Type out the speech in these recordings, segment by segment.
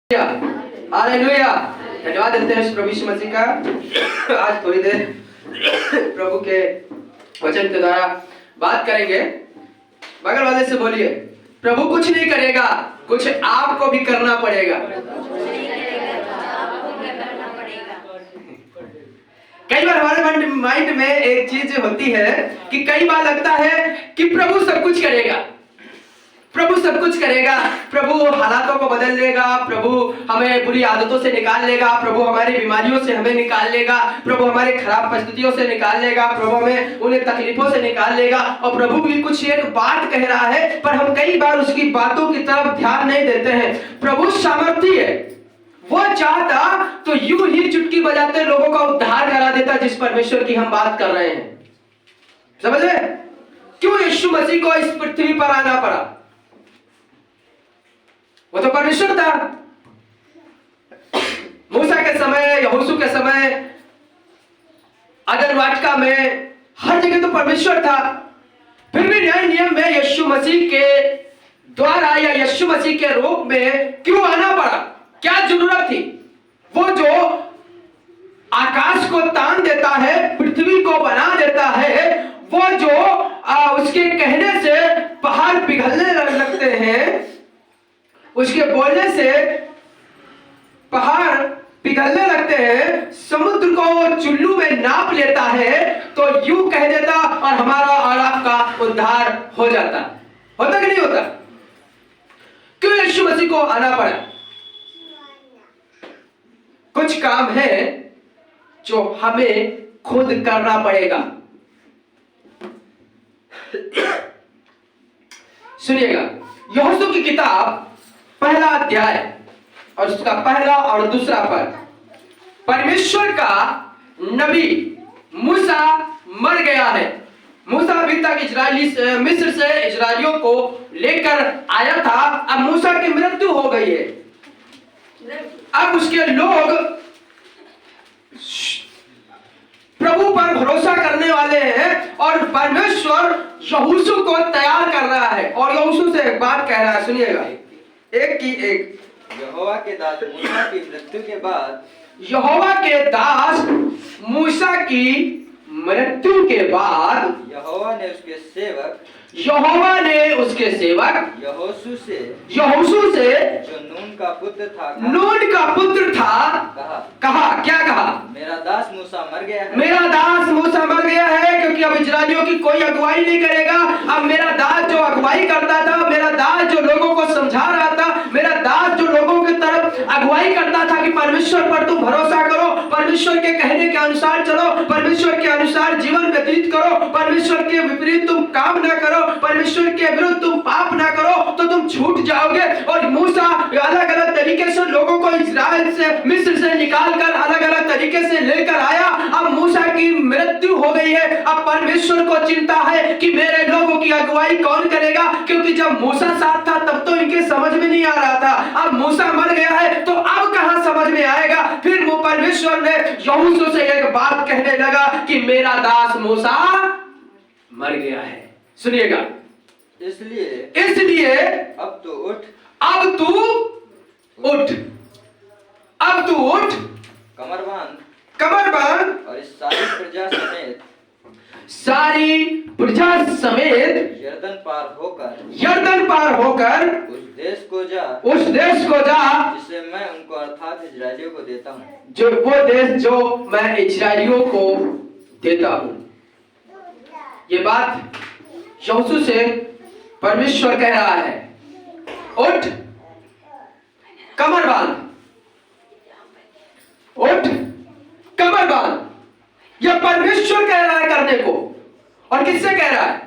Hallelujah. धन्यवाद देते हैं प्रभु यीशु मसीह का। आज थोड़ी देर प्रभु के वचन के द्वारा बात करेंगे। बगल वाले से बोलिए, प्रभु कुछ नहीं करेगा, कुछ आपको भी करना पड़ेगा। कई बार हमारे माइंड में एक चीज होती है कि कई बार लगता है कि प्रभु सब कुछ करेगा, प्रभु सब कुछ करेगा, प्रभु हालातों को बदल लेगा, प्रभु हमें बुरी आदतों से निकाल लेगा, प्रभु हमारी बीमारियों से हमें निकाल लेगा, प्रभु हमारी खराब परिस्थितियों से निकाल लेगा, प्रभु हमें उन्हें तकलीफों से निकाल लेगा। और प्रभु भी कुछ एक बात कह रहा है, पर हम कई बार उसकी बातों की तरफ ध्यान नहीं देते हैं। प्रभु सामर्थी है, वो चाहता तो यूं ही चुटकी बजाते लोगों का उद्धार करा देता, जिस परमेश्वर की हम बात कर रहे हैं। समझ रहे? क्यों यीशु मसीह को इस पृथ्वी पर आना पड़ा? वो तो परमेश्वर था। मूसा के समय, यहोशू के समय, अदन वाटिका में, हर जगह तो परमेश्वर था। फिर भी नए नियम में यीशु मसीह के द्वारा या यीशु मसीह के रूप में क्यों आना पड़ा? क्या जरूरत थी? वो जो आकाश को तान देता है, पृथ्वी को बना देता है, वो जो उसके कहने से पहाड़ पिघलने लगते हैं, उसके बोलने से पहाड़ पिघलने लगते हैं, समुद्र को वो चुल्लू में नाप लेता है, तो यूं कह देता और हमारा और आपका उद्धार हो जाता। होता कि नहीं होता? क्यों यीशु मसीह को आना पड़ा? कुछ काम है जो हमें खुद करना पड़ेगा। सुनिएगा, यहोशू की किताब पहला अध्याय और उसका पहला और दूसरा पद। परमेश्वर का नबी मूसा मर गया है। मूसा अभी तक मिस्र से इजरायलियों को लेकर आया था। अब मूसा की मृत्यु हो गई है। अब उसके लोग प्रभु पर भरोसा करने वाले हैं और परमेश्वर यहोशू को तैयार कर रहा है। और यहोशू से एक बात कह रहा है, सुनिएगा, एक की एक। यहोवा के दास मूसा की मृत्यु के बाद, यहोवा के दास मूसा की मृत्यु के बाद यहोवा ने उसके सेवक यहोशू से जो नून का पुत्र था कहा क्या कहा? मेरा दास मूसा मर गया है। मेरा दास मूसा मर गया है, क्योंकि अब इजरायलियों की कोई अगुवाई नहीं करेगा। अब मेरा दास जो अगुवाई करता था, मेरा दास जो लोगों को समझा रहा था, मेरा दास जो लोगों की तरफ अगुवाई करता था कि परमेश्वर पर तुम भरोसा करो, परमेश्वर के कहने के अनुसार चलो, परमेश्वर के अनुसार जीवन व्यतीत करो, परमेश्वर के विपरीत तुम काम ना करो, परमेश्वर के विरुद्ध तुम पाप ना करो, तो तुम छूट जाओगे। और मूसा अलग अलग तरीके से लोगों को इजराइल से, मिस्र से निकालकर अलग अलग तरीके से लेकर आया। अब मूसा की मृत्यु हो गई है। अब परमेश्वर को चिंता है कि मेरे लोगों की अगुवाई कौन करेगा, क्योंकि जब मूसा साथ था तब तो इनके समझ में नहीं आ रहा था। अब मूसा मर गया है तो अब कहां समझ में आएगा? फिर वो परमेश्वर ने यहोशू से एक बात कहने लगा कि मेरा दास मूसा मर गया है। सुनिएगा, इसलिए अब तू उठ, कमर बांध और इस सारी प्रजा समेत यरदन पार होकर उस देश को जा जिसे मैं उनको अर्थात इजरायलियों को देता हूँ। जो वो देश जो मैं इजरायलियों को देता हूँ। ये बात यहोशू से परमेश्वर कह रहा है, उठ, कमर बांध। यह परमेश्वर कह रहा है करने को। और किससे कह रहा है?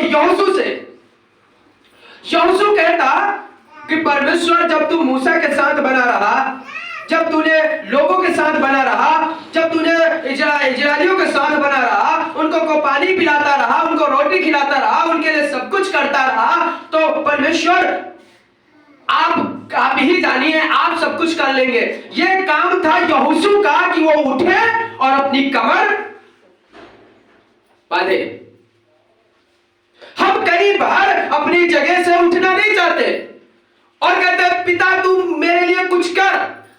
यहोशू से। यहोशू कहता कि परमेश्वर, जब तू मूसा के साथ बना रहा, जब तूने लोगों के साथ बना रहा, जब तूने इजरायलियों के साथ बना रहा, उनको को पानी पिलाता रहा, उनको रोटी खिलाता रहा, उनके लिए सब कुछ करता रहा, तो परमेश्वर आप ही जानिए, आप सब कुछ कर लेंगे। यह काम था यहोशू का कि वो उठे और अपनी कमर बांधे। हम कई बार अपनी जगह से उठना नहीं चाहते और कहते हैं पिता तू मेरे लिए कुछ कर,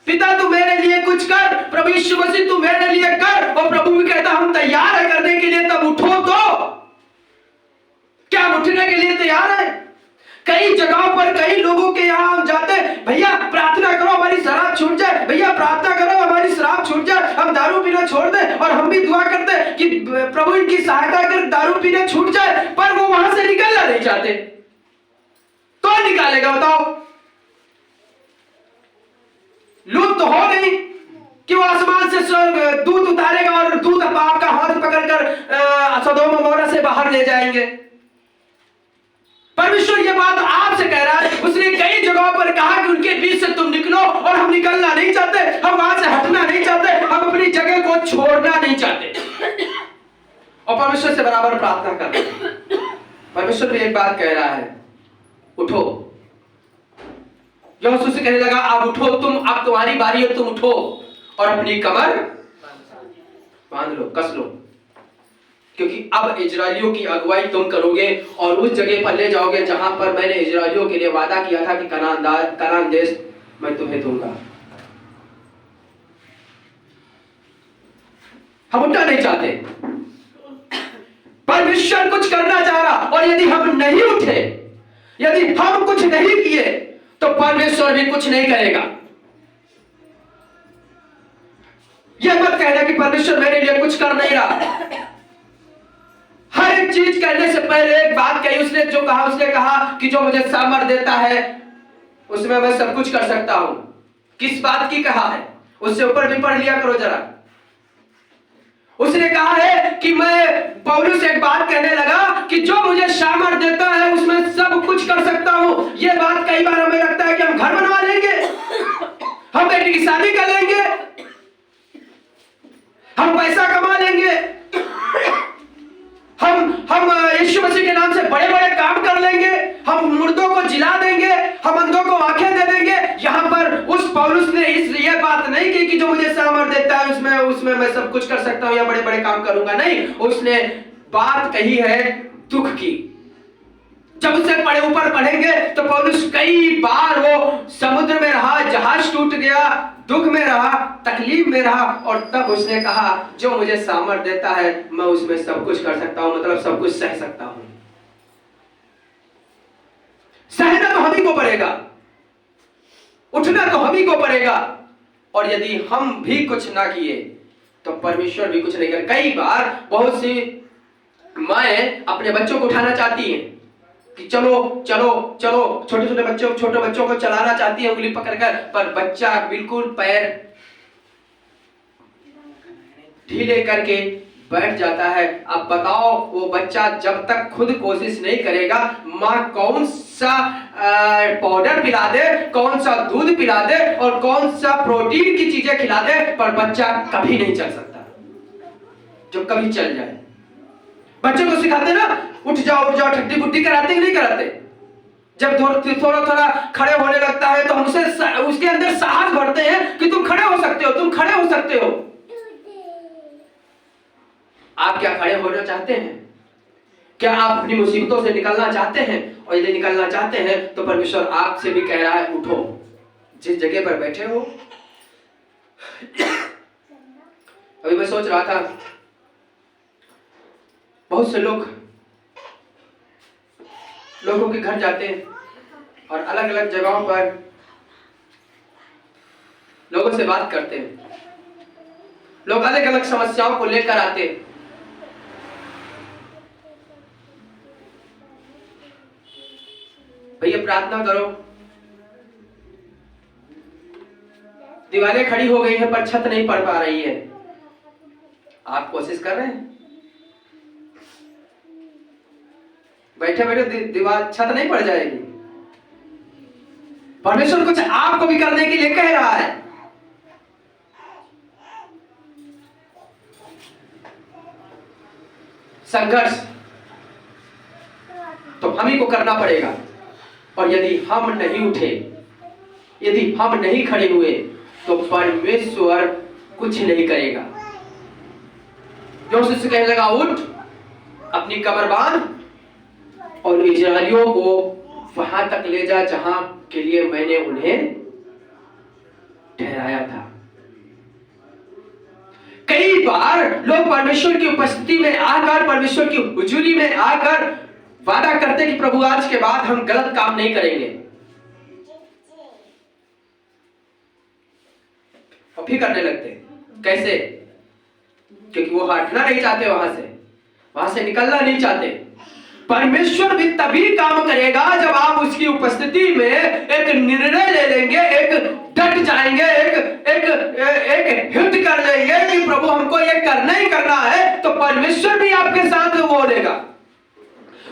पिता तू मेरे लिए कुछ कर, प्रभु यीशु मसीह तू मेरे लिए कर। और प्रभु भी कहता हम तैयार है करने के लिए, तब उठो। तो क्या हम उठने के लिए तैयार है? कई जगहों पर कई लोगों के यहाँ हम जाते हैं, भैया प्रार्थना करो हमारी शराब छूट जाए, भैया प्रार्थना करो हमारी शराब छूट जाए, हम दारू पीना छोड़ दें। और हम भी दुआ करते हैं कि प्रभु इनकी सहायता कर दारू पीना छूट जाए, पर वो वहां से निकलना नहीं चाहते। कौन निकालेगा बताओ? लूट तो हो नहीं कि वो आसमान से दूध उतारेगा और दूध आपका हाथ पकड़कर सदोम अमोरा से बाहर ले जाएंगे। परमेश्वर ये बात आपसे कह रहा है। उसने कई जगहों पर कहा कि उनके बीच से तुम निकलो, और हम निकलना नहीं चाहते, हम वहां से हटना नहीं चाहते, हम अपनी जगह को छोड़ना नहीं चाहते, और परमेश्वर से बराबर प्रार्थना कर रहे हैं। परमेश्वर भी एक बात कह रहा है, उठो। यहोशू से कहने लगा अब उठो तुम, अब तुम्हारी बारी है, तुम उठो और अपनी कमर बांध लो, कस लो, क्योंकि अब इजरायलियों की अगुवाई तुम करोगे और उस जगह पर ले जाओगे जहां पर मैंने इजरायलियों के लिए वादा किया था कि कनान देश मैं तुम्हें दूंगा। हम उठना नहीं चाहते, परमेश्वर कुछ करना चाह रहा, और यदि हम नहीं उठे, यदि हम कुछ नहीं किए, तो परमेश्वर भी कुछ नहीं करेगा। यह मत कहना कि परमेश्वर मेरे लिए कुछ कर नहीं रहा। हर एक चीज करने से पहले एक बात कही उसने, जो कहा, उसने कहा कि जो मुझे सामर्थ देता है उसमें मैं सब कुछ कर सकता हूं। किस बात की कहा है? उससे ऊपर भी पढ़ लिया करो जरा। उसने कहा है कि मैं, पौलुस एक बात कहने लगा कि जो मुझे सामर्थ देता है उसमें सब कुछ कर सकता हूं। यह बात कई बार हमें लगता है कि हम घर बनवा लेंगे, हम बेटी की शादी कर लेंगे, हम पैसा कमा लेंगे, हम यीशु मसीह के नाम से बड़े बड़े काम कर लेंगे, हम मुर्दों को जिला देंगे, हम अंधों को आंखें दे देंगे। यहाँ पर उस पौलुस ने ये बात नहीं की कि जो मुझे सामर्थ देता है उसमें मैं सब कुछ कर सकता हूं या बड़े बड़े काम करूंगा। नहीं, उसने बात कही है दुख की। जब उससे पढ़े ऊपर पढ़ेंगे तो पौलुस कई बार वो समुद्र में रहा, जहाज टूट गया, दुख में रहा, तकलीफ में रहा, और तब उसने कहा जो मुझे सामर्थ देता है मैं उसमें सब कुछ कर सकता हूं, मतलब सब कुछ सह सकता हूं। सहना तो हम ही को पड़ेगा, उठना तो हम ही को पड़ेगा, और यदि हम भी कुछ ना किए तो परमेश्वर भी कुछ नहीं करे। कई बार बहुत सी माएं अपने बच्चों को उठाना चाहती हैं कि चलो चलो चलो, छोटे बच्चों को चलाना चाहती है उंगली पकड़कर, पर बच्चा बिल्कुल पैर ढीले करके बैठ जाता है। अब बताओ वो बच्चा जब तक खुद कोशिश नहीं करेगा, माँ कौन सा पाउडर पिला दे, कौन सा दूध पिला दे और कौन सा प्रोटीन की चीजें खिला दे, पर बच्चा कभी नहीं चल सकता। जो कभी चल जाए, बच्चों को सिखाते ना, उठ जाओ ठट्टी बुट्टी कराते कि नहीं कराते? जब थोड़ा थोड़ा खड़े होने लगता है तो हम उसके अंदर साहस भरते हैं कि तुम खड़े हो सकते हो, तुम खड़े हो सकते हो। आप क्या खड़े होना चाहते हैं? क्या आप अपनी मुसीबतों से निकलना चाहते हैं? और यदि निकलना चाहते हैं तो परमेश्वर आपसे भी कह रहा है उठो, जिस जगह पर बैठे हो। अभी मैं सोच रहा था, बहुत से लोगों के घर जाते हैं और अलग अलग जगहों पर लोगों से बात करते हैं। लोग अलग अलग समस्याओं को लेकर आते हैं। भैया प्रार्थना करो, दीवारें खड़ी हो गई हैं पर छत नहीं पड़ पा रही है। आप कोशिश कर रहे हैं, बैठे बैठे दीवार छत नहीं पड़ जाएगी। परमेश्वर कुछ आपको भी करने के लिए कह रहा है। संघर्ष तो हम ही को करना पड़ेगा, और यदि हम नहीं उठे, यदि हम नहीं खड़े हुए तो परमेश्वर कुछ नहीं करेगा। यहोशू से कहने लगा उठ, अपनी कमर बांध और इस्राएलियों को वहां तक ले जा जहां के लिए मैंने उन्हें ठहराया था। कई बार लोग परमेश्वर की उपस्थिति में आकर, परमेश्वर की हुजूरी में आकर वादा करते कि प्रभु आज के बाद हम गलत काम नहीं करेंगे, और फिर करने लगते। कैसे? क्योंकि वो हटना नहीं चाहते, वहां से निकलना नहीं चाहते। परमेश्वर भी तभी काम करेगा जब आप उसकी उपस्थिति में एक निर्णय ले लेंगे, एक डट जाएंगे, एक हिट कर लेंगे कि प्रभु हमको ये करना ही करना है, तो परमेश्वर भी आपके साथ वो देगा,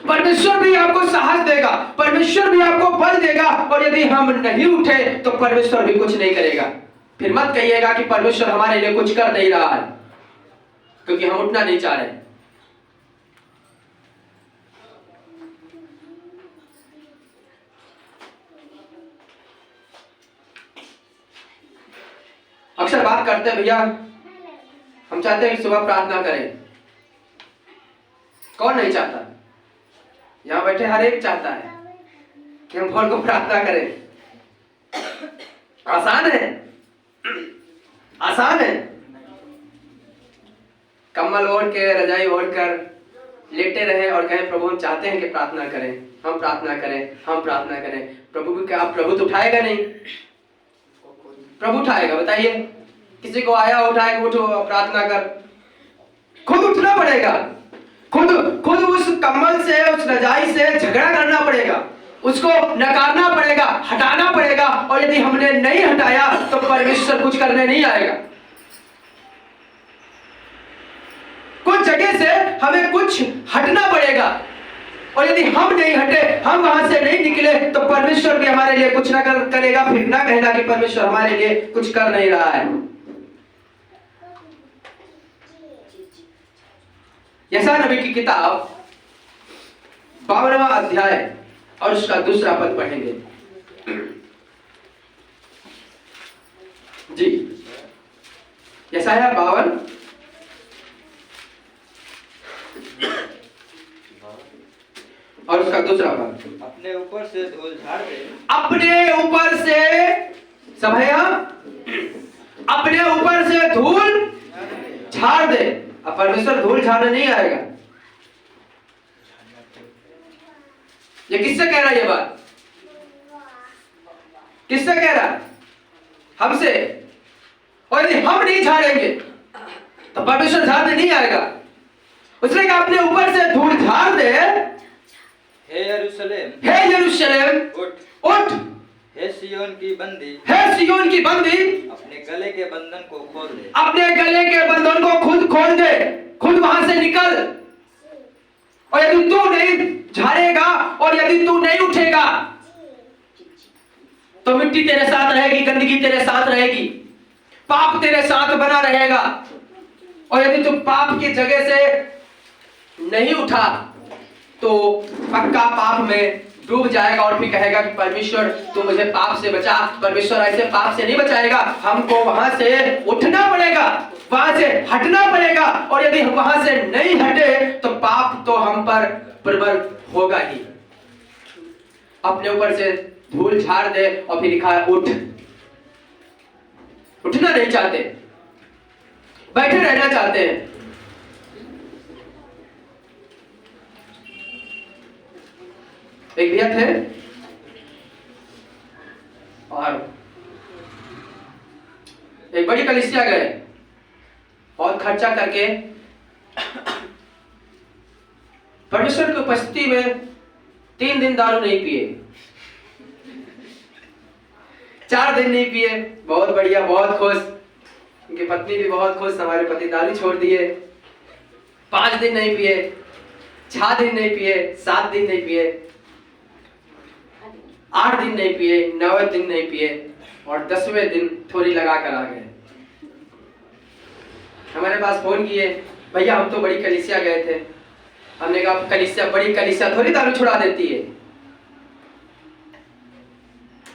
परमेश्वर भी आपको साहस देगा, परमेश्वर भी आपको बल देगा। और यदि हम नहीं उठे तो परमेश्वर भी कुछ नहीं करेगा। फिर मत कहिएगा कि परमेश्वर हमारे लिए कुछ कर नहीं रहा है, क्योंकि हम उठना नहीं चाह रहे। अक्सर बात करते हैं भैया, हम चाहते हैं कि सुबह प्रार्थना करें। कौन नहीं चाहता? यहां बैठे हर एक चाहता है कि हम भोर को प्रार्थना करें। आसान है, आसान है। कम्बल ओढ़ के, रजाई ओढ़ कर लेटे रहे और कहें प्रभु हम चाहते हैं कि प्रार्थना करें, हम प्रार्थना करें, हम प्रार्थना करें। प्रभु भी क्या, प्रभु तो उठाएगा नहीं? प्रभु उठाएगा? बताइए, किसी को आया उठाएगा, उठो प्रार्थना कर। खुद उठना पड़ेगा, खुद उस कम्बल से, उस रजाई से झगड़ा करना पड़ेगा, उसको नकारना पड़ेगा, हटाना पड़ेगा। और यदि हमने नहीं हटाया तो परमेश्वर कुछ करने नहीं आएगा। कुछ जगह से हमें कुछ हटना पड़ेगा, और यदि हम नहीं हटे, हम वहां से नहीं निकले, तो परमेश्वर भी हमारे लिए कुछ ना करेगा। फिर ना कहना कि परमेश्वर हमारे लिए कुछ कर नहीं रहा है। यशायाह नबी की किताब 52वां अध्याय और उसका 2 पद पढ़ेंगे जी। यशायाह 52 और उसका 2 पद। अपने ऊपर से धूल झाड़ दे, अपने ऊपर से, सब है यहाँ, अपने ऊपर से धूल झाड़ दे। अब परमेश्वर धूल झाड़ने नहीं आएगा। ये किससे कह रहा है? ये बात किससे कह रहा है? हमसे। और यदि हम नहीं झाड़ेंगे तो परमेश्वर झाड़ने नहीं आएगा। उसने कहा अपने ऊपर से धूल झाड़ दे। हे यरूशलेम, हे यरूशलेम, उठ उठ। हे सियोन की बंदी, हे सियोन की बंदी, अपने गले के बंधन को खोल दे। अपने गले के बंधन को खुद खोल दे, खुद वहां से निकल। और यदि तू नहीं झाड़ेगा और यदि तू नहीं उठेगा तो मिट्टी तेरे साथ रहेगी, गंदगी तेरे साथ रहेगी, पाप तेरे साथ बना रहेगा। और यदि तू पाप की जगह से नहीं उठा तो पक्का पाप में डूब जाएगा और फिर कहेगा कि परमेश्वर तू मुझे पाप से बचा। परमेश्वर ऐसे पाप से नहीं बचाएगा, हमको वहां से उठना पड़ेगा, वहां से हटना पड़ेगा। और यदि हम वहां से नहीं हटे तो पाप तो हम पर प्रबल होगा ही। अपने ऊपर से धूल झाड़ दे, और फिर लिखा है उठ। उठना नहीं चाहते, बैठे रहना चाहते हैं। एक भैया थे और एक बड़ी कलीसिया गए, बहुत खर्चा करके परमेश्वर की उपस्थिति में 3 दिन दारू नहीं पिए, 4 दिन नहीं पिए, बहुत बढ़िया, बहुत खुश। उनकी पत्नी भी बहुत खुश, हमारे पति दारू छोड़ दिए। 5 दिन नहीं पिए, 6 दिन नहीं पिए, 7 दिन नहीं पिए, 8 दिन नहीं पिए, 9वें दिन नहीं पिए, और 10वें दिन थोड़ी लगा कर आ गए। हमारे पास फोन किए, भैया हम तो बड़ी कलीसिया गए थे। हमने कहा कलीसिया, बड़ी कलीसिया थोड़ी दारू छुड़ा देती है,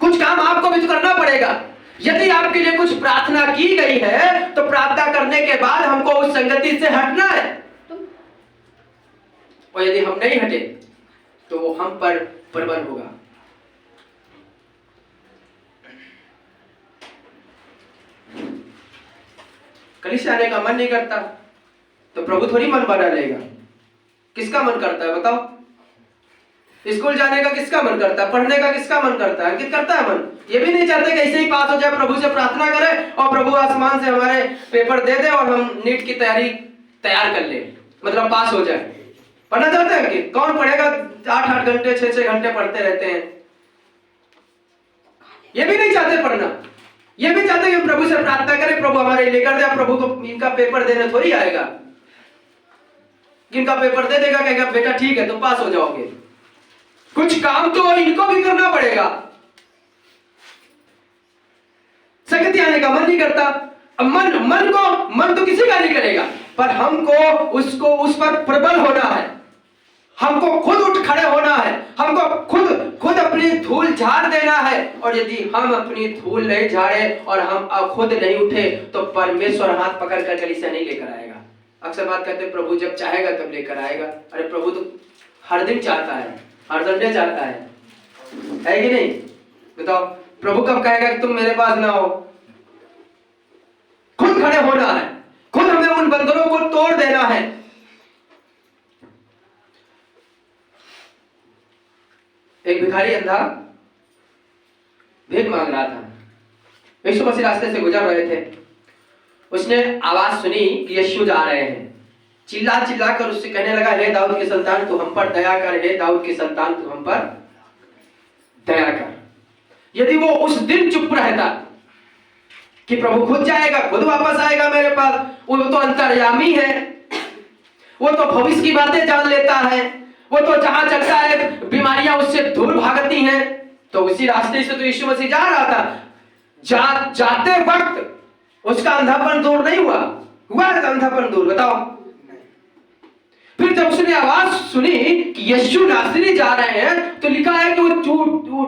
कुछ काम आपको भी तो करना पड़ेगा। यदि आपके लिए कुछ प्रार्थना की गई है तो प्रार्थना करने के बाद हमको उस संगति से हटना है। और यदि हम नहीं हटे तो वो हम पर प्रबल होगा। कलीसिया आने का मन नहीं करता तो प्रभु थोड़ी मन बना लेगा। किसका मन करता है बताओ? स्कूल जाने का किसका मन करता है? पढ़ने का किसका मन करता है? अंकित करता है मन? ये भी नहीं चाहते कि ऐसे ही पास हो जाए, प्रभु से प्रार्थना करें और प्रभु आसमान से हमारे पेपर दे दे और हम नीट की तैयारी तैयार कर ले, मतलब पास हो जाए। पढ़ना चाहते हैं कि कौन पढ़ेगा? 8-8 घंटे 6-6 घंटे पढ़ते रहते हैं। ये भी नहीं चाहते पढ़ना, ये भी चाहते कि प्रभु से प्रार्थना करें, प्रभु हमारे लेकर दे। प्रभु को इनका पेपर देने थोड़ी आएगा, इनका पेपर दे देगा, कहेगा बेटा ठीक है तुम पास हो जाओगे। कुछ काम तो इनको भी करना पड़ेगा। संगति आने का मन नहीं करता। अब मन तो किसी का नहीं करेगा, पर हमको उसको उस पर प्रबल होना है, हमको खुद उठ खड़े होना है, हमको खुद अपनी धूल झाड़ देना है। और यदि हम अपनी धूल नहीं झाड़े और हम खुद नहीं उठे तो परमेश्वर हाथ पकड़ कर कलीसिया नहीं लेकर आएगा। अक्सर बात करते हैं प्रभु जब चाहेगा तब लेकर आएगा। अरे प्रभु तो हर दिन चाहता है, हर संडे चाहता है कि नहीं? बताओ प्रभु कब कहेगा कि तुम मेरे पास ना हो? खुद खड़े होना है, खुद हमें उन बंधनों को तोड़ देना है। एक भिखारी अंधा भीख मांग रहा था। यीशु मसीह रास्ते से गुजर रहे थे। उसने आवाज सुनी कि यीशु जा रहे हैं। चिल्ला कर उससे कहने लगा, हे दाऊद के संतान तू हम पर दया कर, हे दाऊद के संतान तू हम पर दया कर। यदि वो उस दिन चुप रहता कि प्रभु खुद जाएगा, खुद वापस आएगा मेरे पास, वो तो अंतर्यामी है, वो तो भविष्य की बातें जान लेता है, वो तो जहां चलता है बीमारियां उससे दूर भागती हैं। तो उसी रास्ते से तो यीशु मसीह जा रहा था। जाते वक्त उसका अंधापन दूर नहीं हुआ अंधापन दूर? बताओ। फिर जब उसने आवाज सुनी कि यीशु नासरी जा रहे हैं तो लिखा है कि वो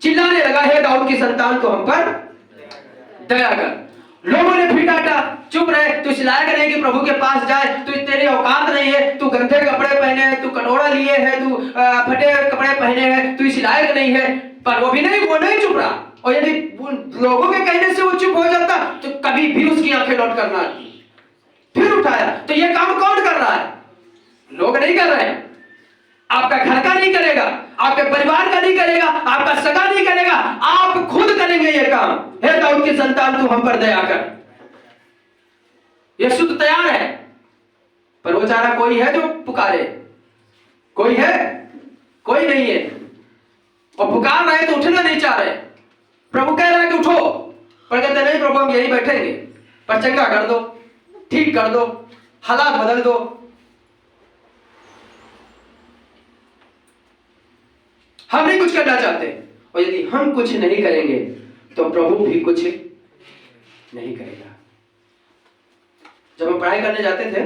चिल्लाने लगा, हे दाऊद की संतान तो हम पर दया कर। लोगों ने फिर डांटा, चुप रहे, तू इस लायक नहीं कि प्रभु के पास जाए, तू तेरी औकात नहीं है, तू गंदे कपड़े पहने है, तू कटोरा लिए है, तू फटे कपड़े पहने हैं, तू इस लायक नहीं है। पर वो नहीं चुप रहा। और यदि लोगों के कहने से वो चुप हो जाता तो कभी भी उसकी आंखें लौट करना फिर उठाया। तो ये काम कौन कर रहा है? लोग नहीं कर रहे हैं। आपका घर का नहीं करेगा, आपके परिवार का नहीं करेगा, आपका सगा नहीं करेगा, आप खुद करेंगे ये काम। हे दाऊद की संतान तू हम पर दया कर। यीशु तो तैयार है, पर वो चाह रहा कोई है जो पुकारे? कोई है? कोई नहीं है। और पुकार रहे तो उठना नहीं चाह रहे। प्रभु कह रहा है कि उठो, पर कहते नहीं प्रभु हम यही बैठेंगे, पर चंगा कर दो, ठीक कर दो, हालात बदल दो। हम नहीं कुछ करना चाहते। और यदि हम कुछ नहीं करेंगे तो प्रभु भी कुछ नहीं करेगा। जब हम पढ़ाई करने जाते थे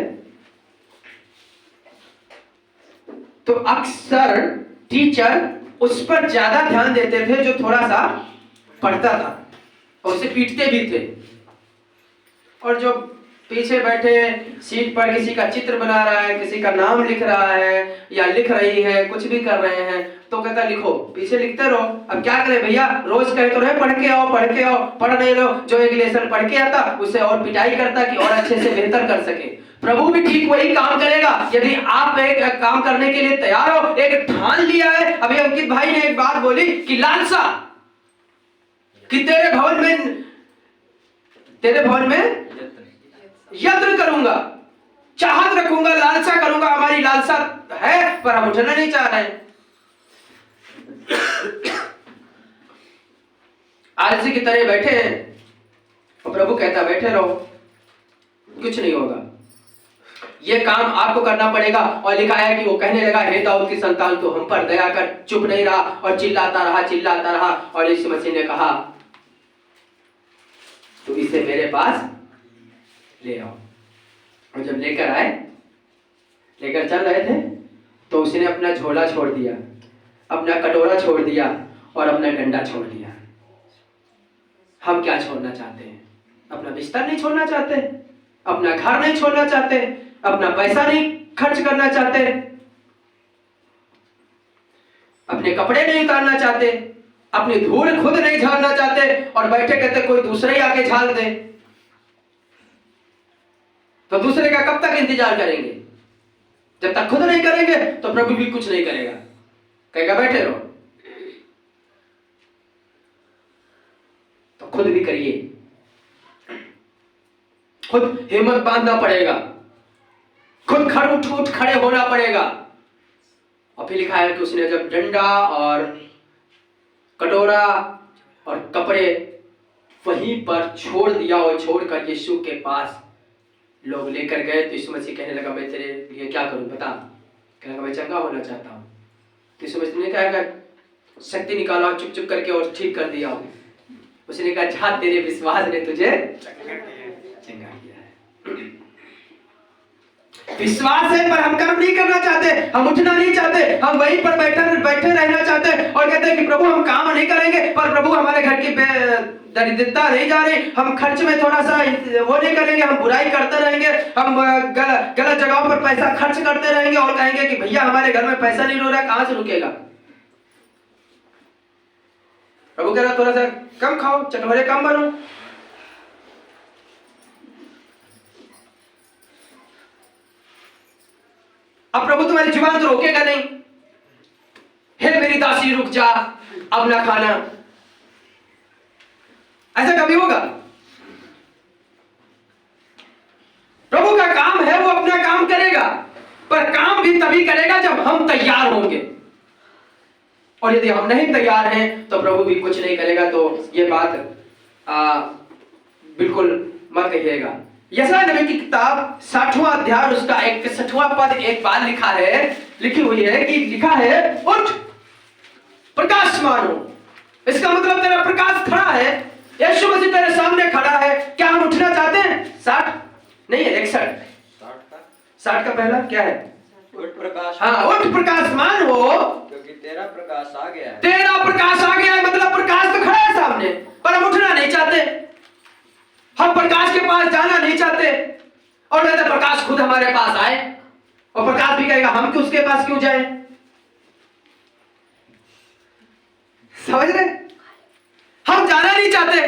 तो अक्सर टीचर उस पर ज्यादा ध्यान देते थे जो थोड़ा सा पढ़ता था, और उसे पीटते भी थे। और जो पीछे बैठे सीट पर किसी का चित्र बना रहा है, किसी का नाम लिख रहा है या लिख रही है, कुछ भी कर रहे हैं, तो कहता लिखो, पीछे लिखते रहो। अब क्या करें भैया, रोज कहे तो रहे पढ़ के आओ, पढ़ नहीं लो। जो एक लेसन पढ़ के आता उसे और पिटाई करता कि और अच्छे से बेहतर कर सके। प्रभु भी ठीक वही काम करेगा यदि आप एक काम करने के लिए तैयार हो, एक ठान लिया है। अभी अंकित भाई ने एक बात बोली कि लालसा कि तेरे भवन में यत्न करूंगा, चाहत रखूंगा, लालसा करूंगा। हमारी लालसा है पर हम उठना नहीं चाह रहे। आलसी की तरह बैठे हैं और प्रभु कहता बैठे रहो, कुछ नहीं होगा। ये काम आपको करना पड़ेगा। और लिखा है कि वो कहने लगा, हे दाऊद की संतान तू हम पर दया कर। चुप नहीं रहा और चिल्लाता रहा। और यीशु मसीह ने कहा, तू इसे मेरे पास ले आओ। और जब लेकर चल रहे थे तो उसने अपना झोला छोड़ दिया, अपना कटोरा छोड़ दिया और अपना डंडा छोड़ दिया। हम क्या छोड़ना चाहते हैं? अपना बिस्तर नहीं छोड़ना चाहते, अपना घर नहीं छोड़ना चाहते, अपना पैसा नहीं खर्च करना चाहते, अपने कपड़े नहीं उतारना चाहते, अपनी धूल खुद नहीं झाड़ना चाहते और बैठे कहते कोई दूसरे ही आके झाड़ दे। तो दूसरे का कब तक इंतजार करेंगे? जब तक खुद नहीं करेंगे तो प्रभु भी कुछ नहीं करेगा, कहेगा बैठे रहो। तो खुद भी करिए, खुद हिम्मत बांधना पड़ेगा, खुद उठ खड़े होना पड़ेगा। और फिर लिखा है कि उसने जब डंडा और कटोरा और कपड़े वहीं पर छोड़ दिया और छोड़कर यीशु के पास लोग लेकर गए, तो यीशु मसीह कहने लगा मैं तेरे लिए क्या करूं बता। कहने लगा मैं चंगा होना चाहता हूं। तो यीशु मसीह ने कहा शक्ति निकालो, चुप चुप करके और ठीक कर दिया। उसने कहा जा तेरे विश्वास ने तुझे चंगा किया है। विश्वास है पर हम काम नहीं करना चाहते, हम उठना नहीं चाहते, हम वहीं पर बैठे रहना चाहते हैं और कहते हैं कि प्रभु हम काम नहीं करेंगे, पर प्रभु हमारे घर की दरिद्रता नहीं जा रही, हम खर्च में थोड़ा सा वो नहीं करेंगे, हम बुराई करते रहेंगे, हम गलत जगहों पर पैसा खर्च करते रहेंगे और कहेंगे कि भैया हमारे घर में पैसा नहीं रो रहा, कहां से रुकेगा। प्रभु कह रहा थोड़ा सा कम खाओ, चटोरे कम बनो। अब प्रभु तुम्हारी जुबान तो रोकेगा नहीं, हे मेरी दासी रुक जा अब ना खाना, ऐसा कभी होगा? प्रभु का काम है, वो अपना काम करेगा, पर काम भी तभी करेगा जब हम तैयार होंगे। और यदि हम नहीं तैयार हैं तो प्रभु भी कुछ नहीं करेगा। तो ये बात बिल्कुल मत कहिएगा। यशायाह नबी की किताब 60वां अध्याय उसका 61वां पद एक बार लिखी हुई है कि लिखा है उठ प्रकाशमान हो। इसका मतलब तेरा प्रकाश खड़ा है, यीशु मसीह तेरे सामने खड़ा है। क्या हम उठना चाहते हैं? 60 नहीं है 61 का पहला क्या है? उठ प्रकाश। हाँ, उठ प्रकाशमान हो क्योंकि तेरा प्रकाश आ गया है। तेरा प्रकाश आ गया है मतलब प्रकाश तो खड़ा है सामने, पर हम उठना नहीं चाहते, हम प्रकाश के पास जाना नहीं चाहते और कहते प्रकाश खुद हमारे पास आए। और प्रकाश भी कहेगा हम उसके पास क्यों जाएं? समझ रहे? हम जाना नहीं चाहते,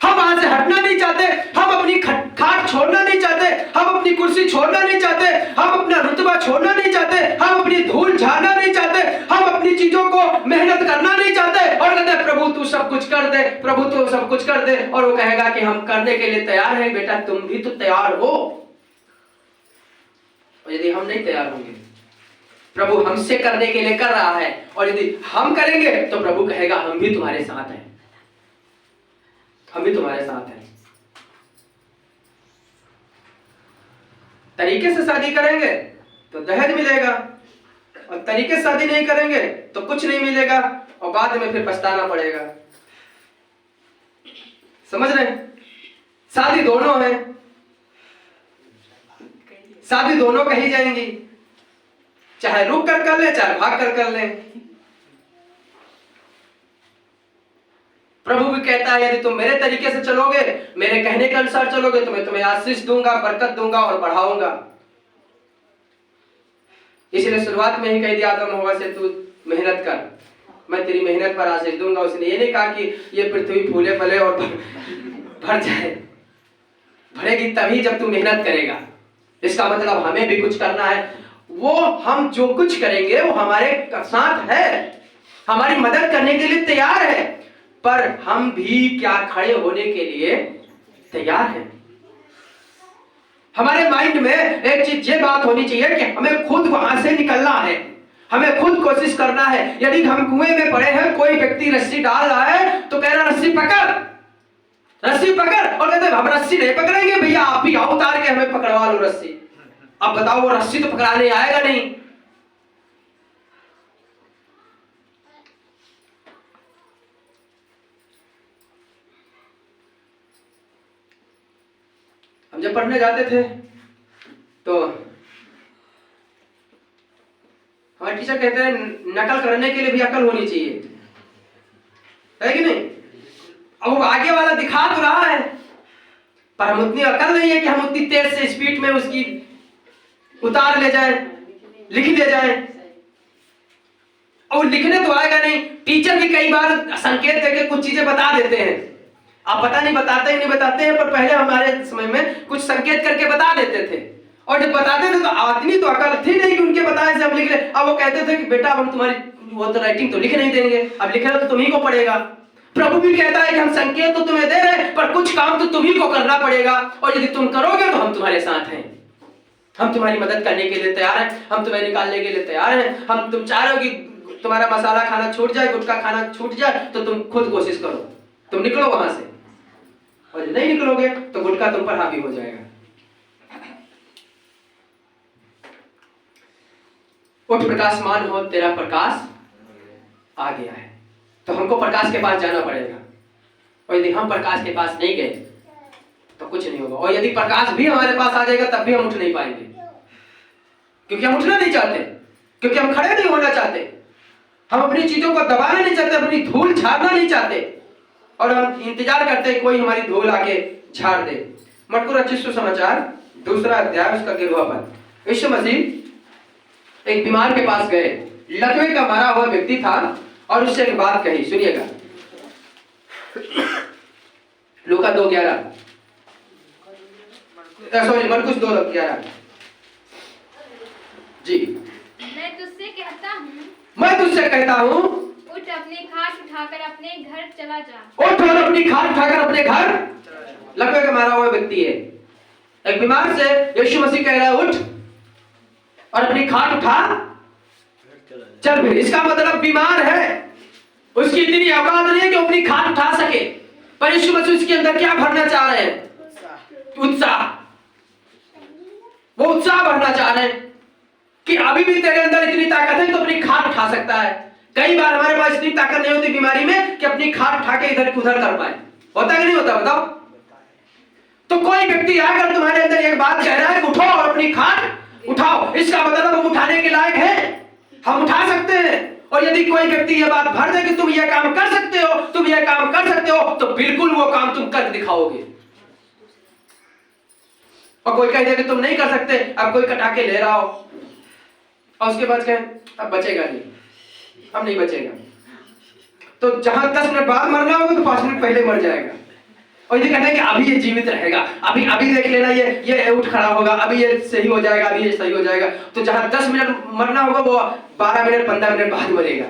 हम वहां से हटना नहीं चाहते, हम अपनी खाट छोड़ना नहीं चाहते, हम अपनी कुर्सी छोड़ना नहीं चाहते, हम अपना रुतबा छोड़ना नहीं चाहते, हम अपनी धूल झाड़ना नहीं चाहते, हम अपनी चीजों को मेहनत करना नहीं चाहते और कहते हैं प्रभु तू सब कुछ कर दे, प्रभु तू सब कुछ कर दे। और वो कहेगा कि हम करने के लिए तैयार हैं, बेटा तुम भी तो तैयार हो। और यदि हम नहीं तैयार होंगे, प्रभु हमसे करने के लिए कर रहा है और यदि हम करेंगे तो प्रभु कहेगा हम भी तुम्हारे साथ हैं, हम भी तुम्हारे साथ हैं। तरीके से शादी करेंगे तो दहेज मिलेगा और तरीके से शादी नहीं करेंगे तो कुछ नहीं मिलेगा और बाद में फिर पछताना पड़ेगा। समझ रहे? शादी दोनों है, शादी दोनों कही जाएंगी, चाहे रुक कर ले चाहे भाग कर ले। प्रभु भी कहता है यदि तुम मेरे तरीके से चलोगे, मेरे कहने के अनुसार चलोगे तो मैं तुम्हें आशीष दूंगा, बरकत दूंगा और बढ़ाऊंगा। इसलिए शुरुआत में ही कह दिया आदम हवा से तू मेहनत कर, मैं तेरी मेहनत पर आशीष दूंगा। उसने ये नहीं कहा कि ये पृथ्वी फूले फले और भर जाए, भरेगी तभी जब तू मेहनत करेगा। इसका मतलब हमें भी कुछ करना है, वो हम जो कुछ करेंगे वो हमारे साथ है, हमारी मदद करने के लिए तैयार है, पर हम भी क्या खड़े होने के लिए तैयार हैं। हमारे माइंड में एक चीज ये बात होनी चाहिए कि हमें खुद वहां से निकलना है, हमें खुद कोशिश करना है। यदि हम कुएं में पड़े हैं, कोई व्यक्ति रस्सी डाल रहा है तो कह रहा रस्सी पकड़, रस्सी पकड़, और कहते हम रस्सी नहीं पकड़ेंगे भैया, आप ही आओ उतार के हमें पकड़वा लो रस्सी। अब बताओ वो रस्सी तो पकड़ाने आएगा नहीं। हम जब पढ़ने जाते थे तो हमारे टीचर कहते हैं नकल करने के लिए भी अकल होनी चाहिए, है कि नहीं? अब वो आगे वाला दिखा तो रहा है पर हम उतनी अकल नहीं है कि हम उतनी तेज से स्पीड में उसकी उतार ले जाए, लिख ले जाए। और लिखने तो आएगा नहीं। टीचर भी कई बार संकेत देके कुछ चीजें बता देते हैं, आप पता नहीं बताते नहीं बताते हैं, पर पहले हमारे समय में कुछ संकेत करके बता देते थे, और जब बताते थे तो आदमी तो अकल थी नहीं कि उनके बताए से हम लिख ले। अब वो कहते थे कि बेटा हम तुम्हारी वो तो राइटिंग तो लिख नहीं देंगे, अब लिखना तो तुम्ही को पड़ेगा। प्रभु भी कहता है कि हम संकेत तो तुम्हें दे रहे, पर कुछ काम तो तुम्ही को करना पड़ेगा, और यदि तुम करोगे तो हम तुम्हारे साथ हैं, हम तुम्हारी मदद करने के लिए तैयार हैं, हम तुम्हें निकालने के लिए तैयार हैं। हम तुम चाह रहे हो कि तुम्हारा मसाला खाना छूट जाए, गुटखा खाना छूट जाए, तो तुम खुद कोशिश करो, तुम निकलो वहां से, और यदि नहीं निकलोगे तो गुटखा तुम पर हावी हो जाएगा। उठ प्रकाशमान हो, तेरा प्रकाश आ गया है। तो हमको प्रकाश के पास जाना पड़ेगा, और यदि हम प्रकाश के पास नहीं गए तो कुछ नहीं होगा। और यदि प्रकाश भी हमारे पास आ जाएगा तब भी हम उठ नहीं पाएंगे, क्योंकि हम उठना नहीं चाहते, क्योंकि हम खड़े नहीं होना चाहते, हम अपनी चीजों को दबाना नहीं चाहते, अपनी धूल झाड़ना नहीं चाहते, और हम इंतजार करते हैं कोई हमारी धूल आके झाड़ दे। मरकुस रचित सुसमाचार 2 अध्याय उसका 11वां पद। यीशु मसीह एक बीमार के पास गए, लकवे का मारा हुआ व्यक्ति था, और उससे एक बात कही, सुनिएगा। लूका 2:11, सॉरी मरकुस 2:11 जी। मैं तुझसे कहता हूँ उठ अपनी खाट उठाकर अपने घर चला जा। उठ और अपनी खाट उठाकर अपने घर। लकवे का मारा हुआ व्यक्ति है, एक बीमार से यीशु मसीह कह रहा है उठ और अपनी खाट उठा चल। फिर इसका मतलब बीमार है, उसकी इतनी औकात नहीं है कि अपनी खाट उठा सके, पर यीशु मसीह उसके अंदर क्या भरना चाह रहे हैं? उत्साह। वो उत्साह भरना चाह रहे हैं कि अभी भी तेरे अंदर इतनी ताकत है तो अपनी खाट उठा सकता है। कई बार हमारे पास इतनी ताकत नहीं होती बीमारी में कि अपनी खाट उठा के इधर उधर कर पाए। होता कि नहीं होता बताओ? तो कोई व्यक्ति आकर तुम्हारे अंदर एक बात कह रहा है उठो और अपनी खाट उठाओ, इसका मतलब हम उठाने के लायक हैं, हम उठा सकते हैं। और यदि कोई व्यक्ति ये बात भर दे कि तुम ये काम कर सकते हो, तुम ये काम कर सकते हो, तो बिल्कुल वो काम तुम कर दिखाओगे। और कोई कह दे कि तुम नहीं कर सकते, अब कोई कटा के ले रहा हो और उसके बाद कहे अब बचेगा नहीं, अब नहीं बचेगा, तो जहां 10 मिनट बाद मरना होगा तो 5 मिनट पहले मर जाएगा। और ये कहते हैं कि अभी ये जीवित रहेगा, अभी अभी देख लेना, ये उठ खड़ा होगा, अभी ये सही हो जाएगा, अभी ये सही हो जाएगा। तो जहां 10 मिनट मरना होगा वो 12 मिनट 15 मिनट बाद मरेगा।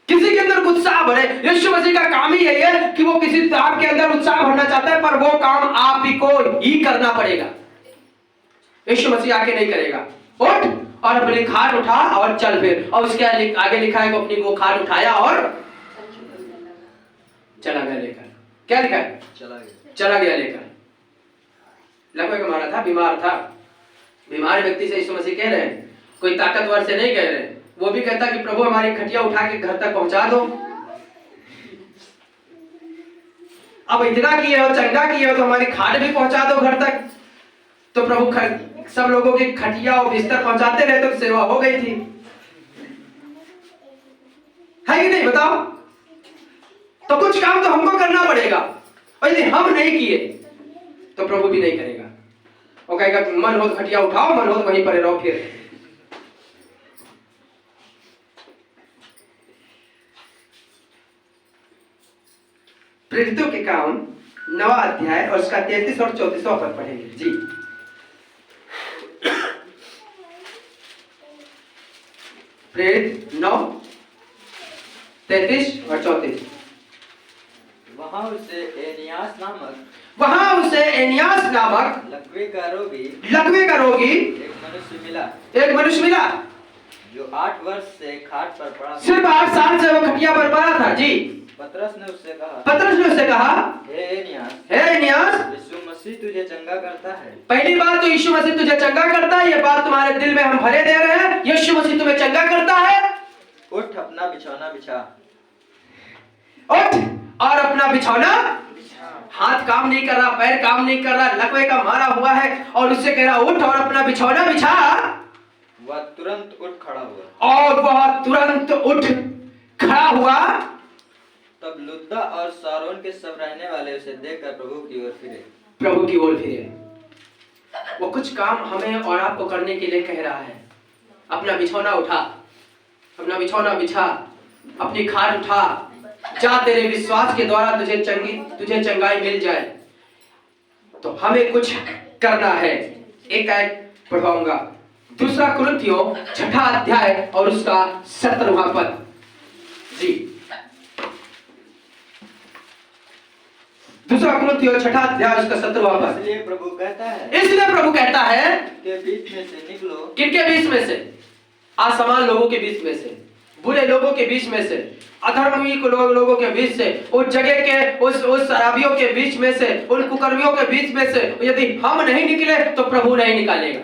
किसी के अंदर उत्साह भरे। यीशु मसीह का काम ही यही है कि वो किसी आपके अंदर उत्साह भरना चाहता है, पर वो काम आप ही को ही करना पड़ेगा। यीशु मसीह आके नहीं करेगा। उठ और अपनी खाट उठा और चल। फिर और उसके आगे लिखा है कि अपनी वो खाट उठाया और चला गया लेकर। क्या लिखा है? चला गया लेकर। लकवे का मारा था, बीमार था। बीमार व्यक्ति से यीशु मसीह कह रहे हैं, कोई ताकतवर से नहीं कह रहे। वो भी कहता कि प्रभु हमारी खटिया उठा के घर तक पहुंचा दो। अब इतना किए हो, चंगा किए हो, तो हमारी खाट भी पहुंचा दो घर तक। तो प्रभु सब लोगों की खटिया और बिस्तर पहुंचाते रहे तो सेवा हो गई थी, है कि नहीं बताओ? तो कुछ काम तो हमको करना पड़ेगा, और यदि हम नहीं किए तो प्रभु भी नहीं करेगा। वो कहेगा मन हो तो खटिया उठाओ, मन हो तो वहीं पर रहो। फिर प्रेरितों के काम 9वां अध्याय और उसका 33 और 34वां पद पढ़ेंगे जी। प्रेरित 9 33 और 34। वहां उसे एनियास नामक लकवे का रोगी एक मनुष्य मिला जो 8 वर्ष से खाट पर पड़ा। सिर्फ 8 साल से वो खटिया पर पड़ा था जी। पतरस ने उससे कहा हे एनियास, यीशु मसीह तुझे चंगा करता है। पहली बात तो यीशु मसीह तुझे चंगा करता है, ये बात तुम्हारे दिल में हम भरे दे रहे हैं। यीशु मसीह तुम्हें चंगा करता है। उठ अपना बिछौना बिछा। उठ और अपना बिछौना। हाथ काम नहीं कर रहा, पैर काम नहीं कर रहा, लकवे का मारा हुआ है, और उससे कह रहा उठ और अपना बिछौना बिछा। वह तुरंत उठ खड़ा हुआ। और वह तुरंत उठ खड़ा हुआ। तब लुद्दा और सारोन के सब रहने वाले उसे देखकर प्रभु की ओर फिरे। वो कुछ काम हमें और आपको करने के लिए कह रहा है। अपना बिछौना उठा, अपना बिछौना बिछा, अपनी खाट उठा, जा तेरे विश्वास के द्वारा तुझे चंगाई मिल जाए। तो हमें कुछ करना है। एक आयत पढ़वाऊंगा, 2 कुरिन्थियों 6 अध्याय और उसका 17वां पद। जी, 2 कुरिन्थियों 6 अध्याय उसका 17वां पद। इसलिए प्रभु कहता है के बीच में से निकलो। किनके बीच में से? असमान लोगों के बीच में से, बुरे लोगों के बीच में से, अधर्मी लोगों के बीच से, उस जगह के उस शराबियों के बीच में से, उन कुकर्मियों के बीच में से यदि हम नहीं निकले तो प्रभु नहीं निकालेगा।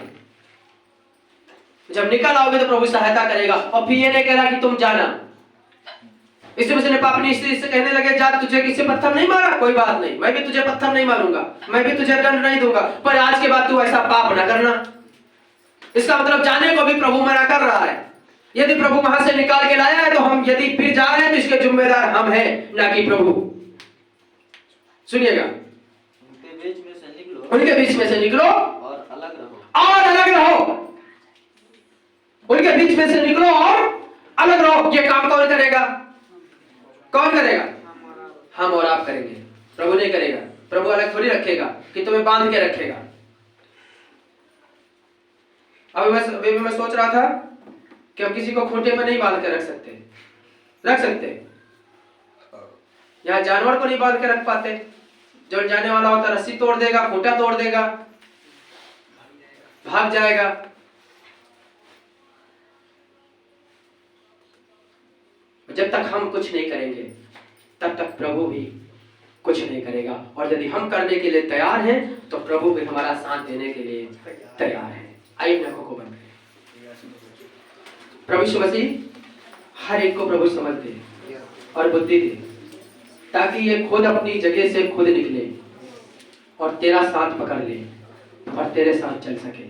जब निकल आओगे तो प्रभु सहायता करेगा। और फिर ये नहीं कह रहा कि तुम जाना। इसी वजह से अपनी स्त्री से कहने लगे, जा तुझे किसी पत्थर नहीं मारा, कोई बात नहीं, मैं भी तुझे पत्थर नहीं मारूंगा, मैं भी तुझे दंड नहीं दूंगा, पर आज के बाद तू ऐसा पाप ना करना। इसका मतलब जाने को भी प्रभु मना कर रहा है। यदि प्रभु वहां से निकाल के लाया है तो हम यदि फिर जा रहे हैं तो इसके जिम्मेदार हम हैं, ना कि प्रभु। सुनिएगा, उनके बीच में से निकलो और अलग रहो। उनके बीच में से निकलो और अलग रहो। ये काम कौन करेगा? हम और आप करेंगे, प्रभु नहीं करेगा। प्रभु अलग थोड़ी रखेगा कि तुम्हें बांध के रखेगा। अभी मैं सोच रहा था कि हम किसी को खूंटे पर नहीं बांध के रख सकते। यहाँ जानवर को नहीं बांध के रख पाते। जो जाने वाला होता रस्सी तोड़ देगा, खूंटा तोड़ देगा, भाग जाएगा। जब तक हम कुछ नहीं करेंगे तब तक प्रभु भी कुछ नहीं करेगा। और यदि हम करने के लिए तैयार हैं तो प्रभु भी हमारा साथ देने के लिए तैयार है। आइए आंखों को बंद करें। प्रभु यीशु मसीह हर एक को प्रभु समझ दे और बुद्धि दे, ताकि ये खुद अपनी जगह से खुद निकले और तेरा साथ पकड़ ले और तेरे साथ चल सके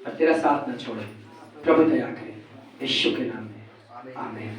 और तेरा साथ न छोड़े। प्रभु दया करे, यीशु के नाम में, आमीन।